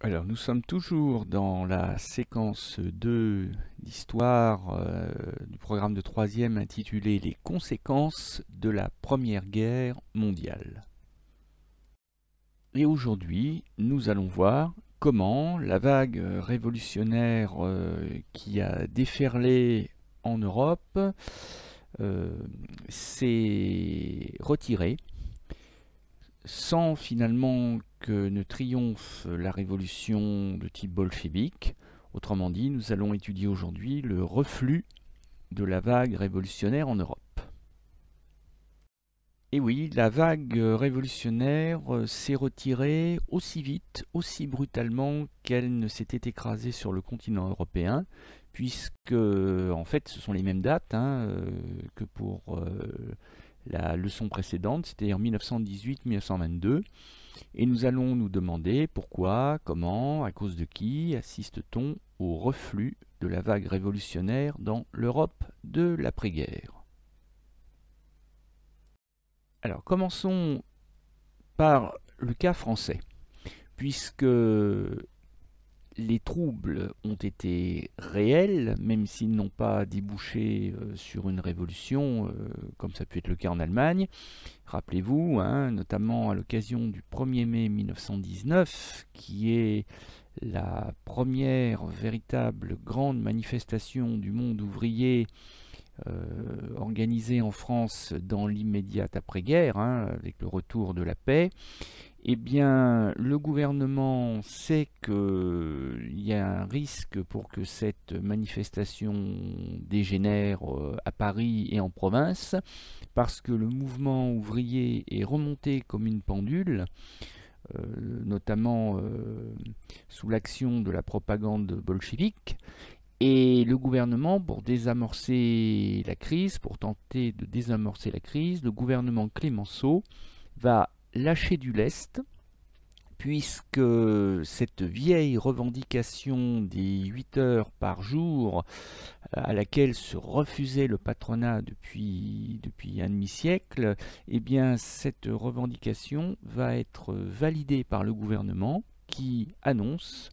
Alors, nous sommes toujours dans la séquence 2 d'histoire du programme de troisième intitulé Les conséquences de la Première Guerre mondiale. Et aujourd'hui, nous allons voir comment la vague révolutionnaire qui a déferlé en Europe s'est retirée sans finalement que ne triomphe la révolution de type bolchevique. Autrement dit, nous allons étudier aujourd'hui le reflux de la vague révolutionnaire en Europe. Et oui, la vague révolutionnaire s'est retirée aussi vite, aussi brutalement qu'elle ne s'était écrasée sur le continent européen, puisque en fait ce sont les mêmes dates que pour la leçon précédente, c'est-à-dire 1918-1922. Et nous allons nous demander pourquoi, comment, à cause de qui assiste-t-on au reflux de la vague révolutionnaire dans l'Europe de l'après-guerre. Alors commençons par le cas français, puisque les troubles ont été réels, même s'ils n'ont pas débouché sur une révolution, comme ça a pu être le cas en Allemagne. Rappelez-vous, notamment à l'occasion du 1er mai 1919, qui est la première véritable grande manifestation du monde ouvrier organisée en France dans l'immédiate après-guerre, avec le retour de la paix. Eh bien, le gouvernement sait qu'il y a un risque pour que cette manifestation dégénère à Paris et en province, parce que le mouvement ouvrier est remonté comme une pendule, notamment sous l'action de la propagande bolchevique. Et le gouvernement, pour désamorcer la crise, pour tenter de désamorcer la crise, le gouvernement Clémenceau va lâcher du lest, puisque cette vieille revendication des 8 heures par jour, à laquelle se refusait le patronat depuis un demi-siècle, eh bien cette revendication va être validée par le gouvernement qui annonce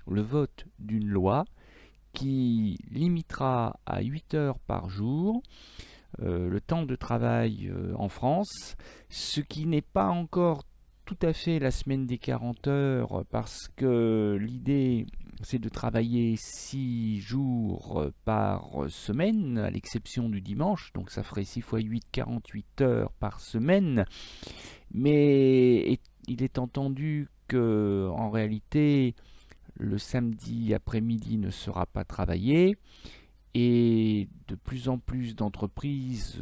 le vote d'une loi qui limitera à 8 heures par jour le temps de travail en France, ce qui n'est pas encore tout à fait la semaine des 40 heures, parce que l'idée c'est de travailler 6 jours par semaine, à l'exception du dimanche, donc ça ferait 6 x 8, 48 heures par semaine, mais il est entendu que en réalité le samedi après-midi ne sera pas travaillé, et de plus en plus d'entreprises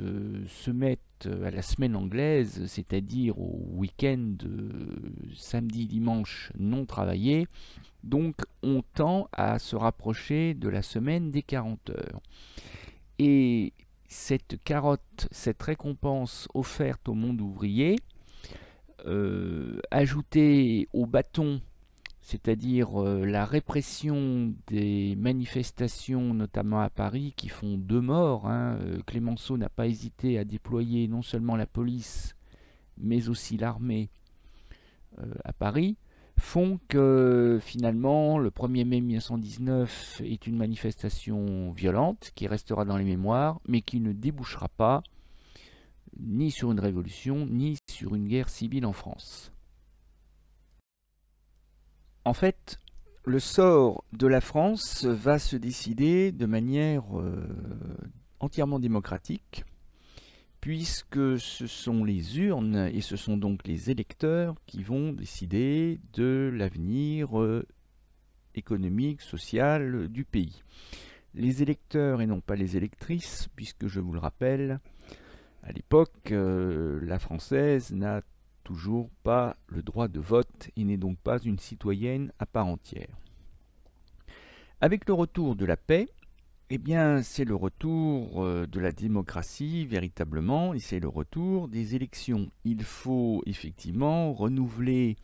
se mettent à la semaine anglaise, c'est-à-dire au week-end samedi, dimanche non travaillé. Donc on tend à se rapprocher de la semaine des 40 heures. Et cette carotte, cette récompense offerte au monde ouvrier, ajoutée au bâton, c'est-à-dire la répression des manifestations, notamment à Paris, qui font 2 morts. Clémenceau n'a pas hésité à déployer non seulement la police, mais aussi l'armée à Paris, font que finalement le 1er mai 1919 est une manifestation violente qui restera dans les mémoires, mais qui ne débouchera pas ni sur une révolution, ni sur une guerre civile en France. En fait, le sort de la France va se décider de manière entièrement démocratique, puisque ce sont les urnes et ce sont donc les électeurs qui vont décider de l'avenir économique, social du pays. Les électeurs et non pas les électrices, puisque je vous le rappelle, à l'époque, la française n'a toujours pas le droit de vote et n'est donc pas une citoyenne à part entière. Avec le retour de la paix, eh bien c'est le retour de la démocratie véritablement, et c'est le retour des élections. Il faut effectivement renouveler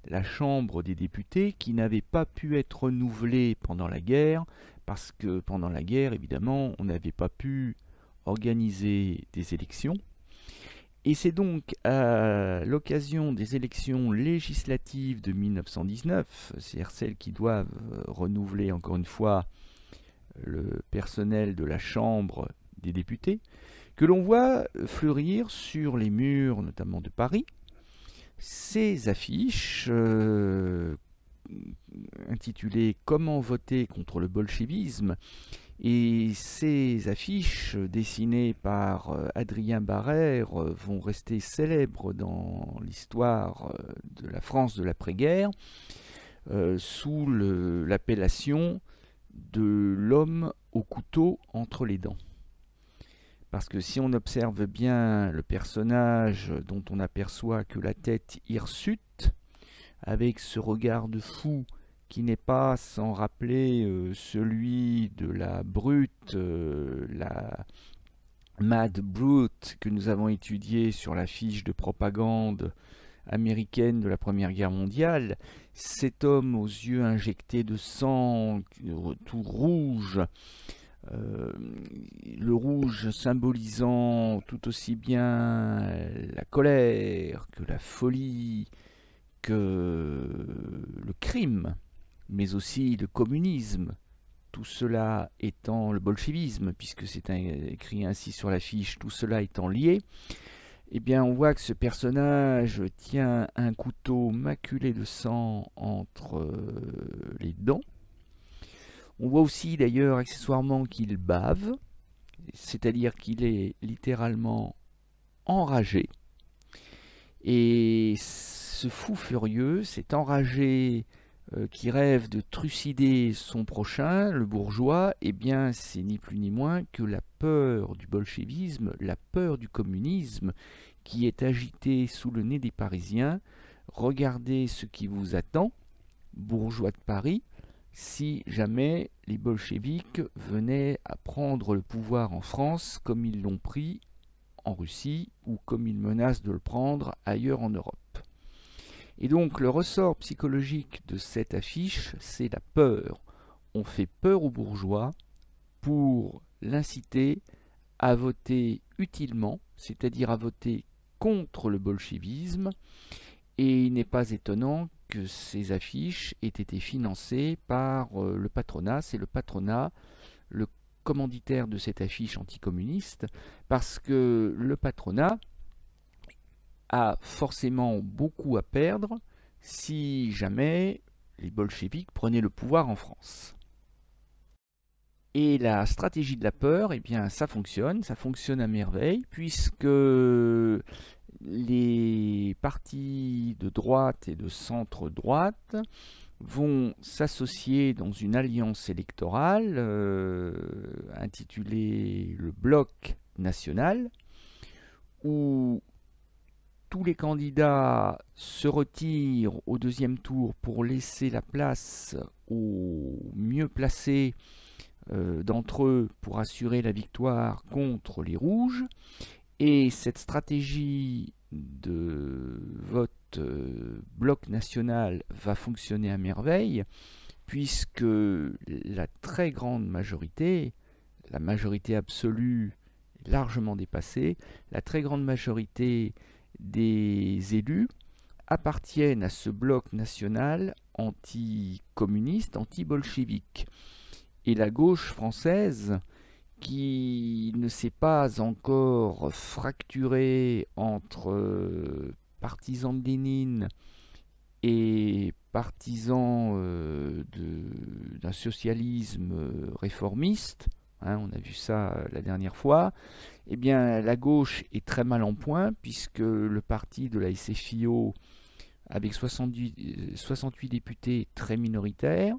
la Chambre des députés qui n'avait pas pu être renouvelée pendant la guerre, parce que pendant la guerre, évidemment, on n'avait pas pu organiser des élections. Et c'est donc à l'occasion des élections législatives de 1919, c'est-à-dire celles qui doivent renouveler encore une fois le personnel de la Chambre des députés, que l'on voit fleurir sur les murs, notamment de Paris, ces affiches intitulées Comment voter contre le bolchevisme. Et ces affiches dessinées par Adrien Barrère vont rester célèbres dans l'histoire de la France de l'après-guerre sous l'appellation de l'homme au couteau entre les dents. Parce que si on observe bien le personnage dont on aperçoit que la tête hirsute, avec ce regard de fou qui n'est pas sans rappeler celui de la brute, la Mad Brute que nous avons étudié sur la fiche de propagande américaine de la Première Guerre mondiale, cet homme aux yeux injectés de sang, tout rouge, le rouge symbolisant tout aussi bien la colère que la folie, que le crime, mais aussi le communisme, tout cela étant le bolchevisme, puisque c'est écrit ainsi sur l'affiche, tout cela étant lié, eh bien on voit que ce personnage tient un couteau maculé de sang entre les dents. On voit aussi d'ailleurs accessoirement qu'il bave, c'est-à-dire qu'il est littéralement enragé. Et ce fou furieux, cet enragé qui rêve de trucider son prochain, le bourgeois, eh bien c'est ni plus ni moins que la peur du bolchevisme, la peur du communisme qui est agitée sous le nez des Parisiens. Regardez ce qui vous attend, bourgeois de Paris, si jamais les bolcheviks venaient à prendre le pouvoir en France comme ils l'ont pris en Russie ou comme ils menacent de le prendre ailleurs en Europe. Et donc le ressort psychologique de cette affiche, c'est la peur. On fait peur aux bourgeois pour l'inciter à voter utilement, c'est-à-dire à voter contre le bolchevisme, et il n'est pas étonnant que ces affiches aient été financées par le patronat. C'est le patronat, le commanditaire de cette affiche anticommuniste, parce que le patronat a forcément beaucoup à perdre si jamais les bolcheviks prenaient le pouvoir en France. Et la stratégie de la peur, eh bien, ça fonctionne à merveille, puisque les partis de droite et de centre-droite vont s'associer dans une alliance électorale intitulée le Bloc national, où tous les candidats se retirent au deuxième tour pour laisser la place aux mieux placés d'entre eux pour assurer la victoire contre les rouges. Et cette stratégie de vote bloc national va fonctionner à merveille, puisque la très grande majorité, la majorité absolue largement dépassée, la très grande majorité des élus appartiennent à ce bloc national anti-communiste, anti-bolchevique. Et la gauche française, qui ne s'est pas encore fracturée entre partisans de Lénine et partisans d'un socialisme réformiste, hein, on a vu ça la dernière fois, eh bien la gauche est très mal en point, puisque le parti de la SFIO, avec 68 députés, est très minoritaire.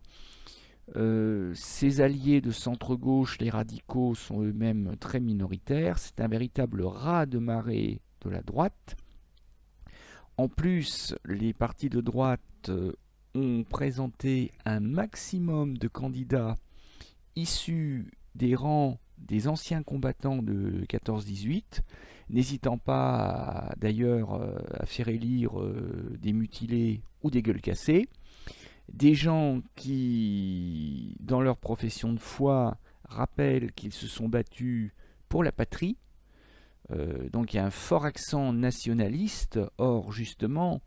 Ses alliés de centre-gauche, les radicaux, sont eux-mêmes très minoritaires. C'est un véritable raz-de-marée de la droite. En plus, les partis de droite ont présenté un maximum de candidats issus des rangs des anciens combattants de 14-18, n'hésitant pas d'ailleurs à faire élire des mutilés ou des gueules cassées. Des gens qui, dans leur profession de foi, rappellent qu'ils se sont battus pour la patrie, Donc il y a un fort accent nationaliste. Or, justement,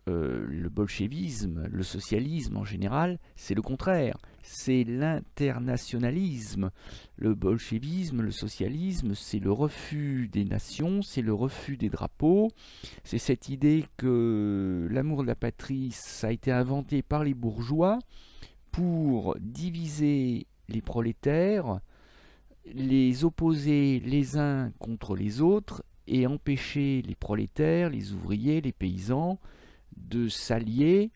le bolchevisme, le socialisme en général, c'est le contraire. C'est l'internationalisme. Le bolchevisme, le socialisme, c'est le refus des nations, c'est le refus des drapeaux. C'est cette idée que l'amour de la patrie, ça a été inventé par les bourgeois pour diviser les prolétaires, les opposer les uns contre les autres et empêcher les prolétaires, les ouvriers, les paysans de s'allier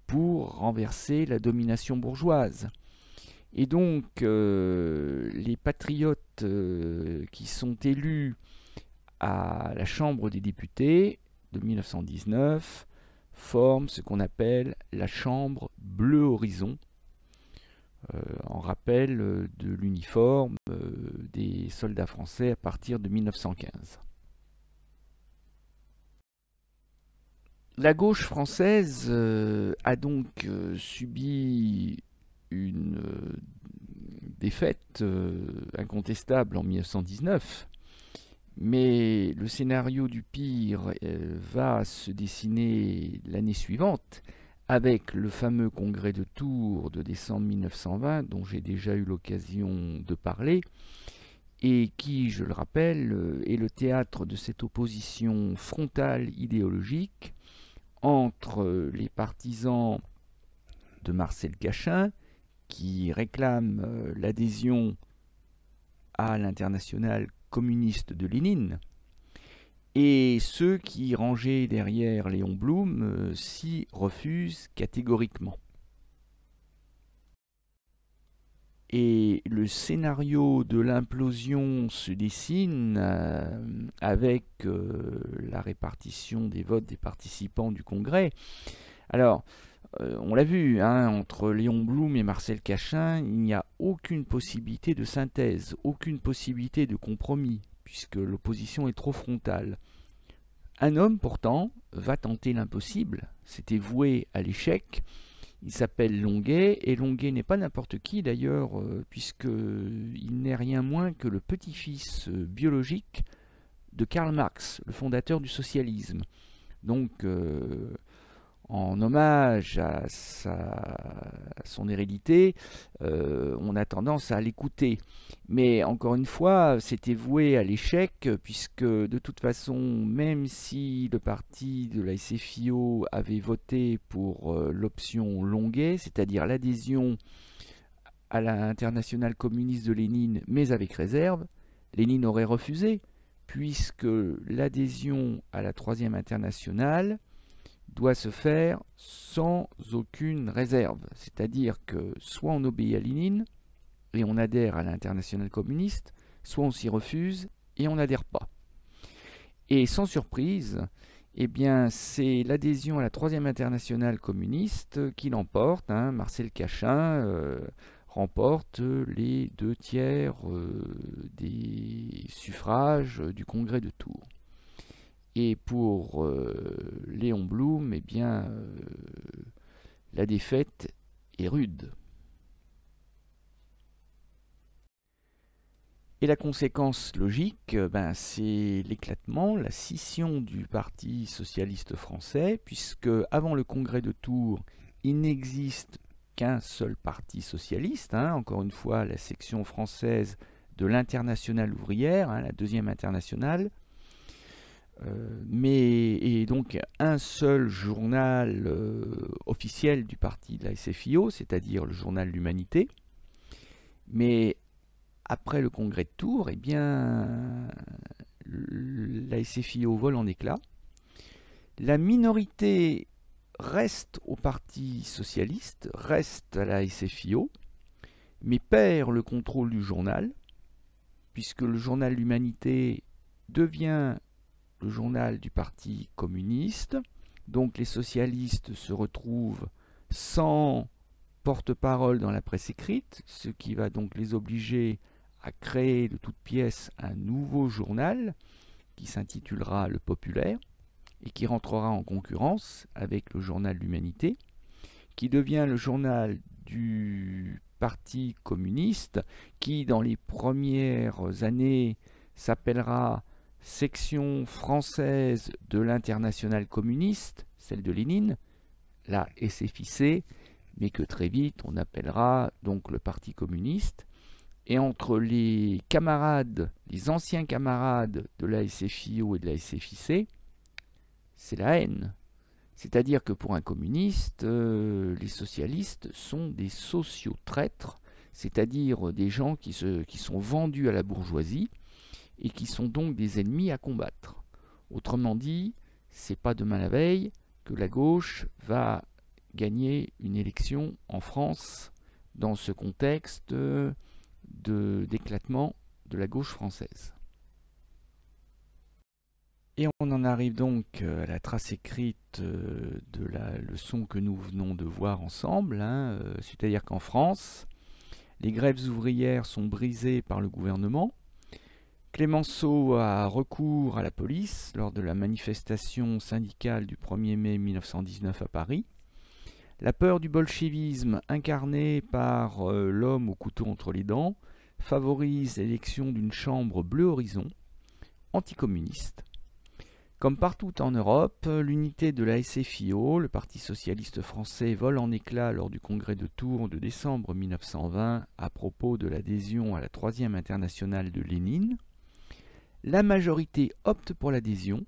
pour renverser la domination bourgeoise. Et donc les patriotes qui sont élus à la Chambre des députés de 1919 forment ce qu'on appelle la Chambre Bleu Horizon, en rappel de l'uniforme des soldats français à partir de 1915. La gauche française a donc subi une défaite incontestable en 1919, mais le scénario du pire va se dessiner l'année suivante avec le fameux congrès de Tours de décembre 1920 dont j'ai déjà eu l'occasion de parler et qui, je le rappelle, est le théâtre de cette opposition frontale idéologique entre les partisans de Marcel Cachin, qui réclament l'adhésion à l'internationale communiste de Lénine, et ceux qui, rangés derrière Léon Blum, s'y refusent catégoriquement. Et le scénario de l'implosion se dessine avec la répartition des votes des participants du Congrès. Alors, on l'a vu, hein, entre Léon Blum et Marcel Cachin, il n'y a aucune possibilité de synthèse, aucune possibilité de compromis, puisque l'opposition est trop frontale. Un homme, pourtant, va tenter l'impossible. C'était voué à l'échec. Il s'appelle Longuet, et Longuet n'est pas n'importe qui d'ailleurs, puisqu'il n'est rien moins que le petit-fils biologique de Karl Marx, le fondateur du socialisme. Donc, en hommage à son hérédité, on a tendance à l'écouter. Mais encore une fois, c'était voué à l'échec, puisque de toute façon, même si le parti de la SFIO avait voté pour l'option Longuet, c'est-à-dire l'adhésion à l'Internationale communiste de Lénine, mais avec réserve, Lénine aurait refusé, puisque l'adhésion à la Troisième Internationale doit se faire sans aucune réserve. C'est-à-dire que soit on obéit à Lénine et on adhère à l'Internationale communiste, soit on s'y refuse et on n'adhère pas. Et sans surprise, eh bien, c'est l'adhésion à la Troisième Internationale communiste qui l'emporte. Hein. Marcel Cachin remporte les 2/3 des suffrages du Congrès de Tours. Et pour Léon Blum, eh bien, la défaite est rude. Et la conséquence logique, c'est l'éclatement, la scission du Parti socialiste français, puisque avant le congrès de Tours, il n'existe qu'un seul parti socialiste, hein, encore une fois la section française de l'Internationale ouvrière, hein, la deuxième internationale, et donc un seul journal officiel du parti de la SFIO, c'est-à-dire le journal L'Humanité. Mais après le congrès de Tours, eh bien, la SFIO vole en éclats. La minorité reste au Parti socialiste, reste à la SFIO, mais perd le contrôle du journal, puisque le journal L'Humanité devient le journal du Parti communiste. Donc les socialistes se retrouvent sans porte-parole dans la presse écrite, ce qui va donc les obliger à créer de toutes pièces un nouveau journal qui s'intitulera Le Populaire et qui rentrera en concurrence avec le journal L'Humanité, qui devient le journal du Parti communiste, qui dans les premières années s'appellera section française de l'Internationale communiste, celle de Lénine, la SFIC, mais que très vite on appellera donc le Parti communiste. Et entre les camarades, les anciens camarades de la SFIO et de la SFIC, c'est la haine. C'est-à-dire que pour un communiste, les socialistes sont des sociotraîtres, c'est-à-dire des gens qui sont vendus à la bourgeoisie et qui sont donc des ennemis à combattre. Autrement dit, c'est pas demain la veille que la gauche va gagner une élection en France dans ce contexte d'éclatement de la gauche française. Et on en arrive donc à la trace écrite de la leçon que nous venons de voir ensemble, c'est-à-dire qu'en France, les grèves ouvrières sont brisées par le gouvernement. Clémenceau a recours à la police lors de la manifestation syndicale du 1er mai 1919 à Paris. La peur du bolchevisme, incarnée par l'homme au couteau entre les dents, favorise l'élection d'une chambre bleu horizon, anticommuniste. Comme partout en Europe, l'unité de la SFIO, le Parti socialiste français, vole en éclats lors du congrès de Tours de décembre 1920 à propos de l'adhésion à la Troisième Internationale de Lénine. La majorité opte pour l'adhésion,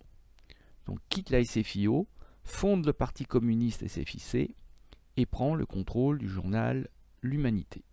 donc quitte la SFIO, fonde le Parti communiste SFIC et prend le contrôle du journal L'Humanité.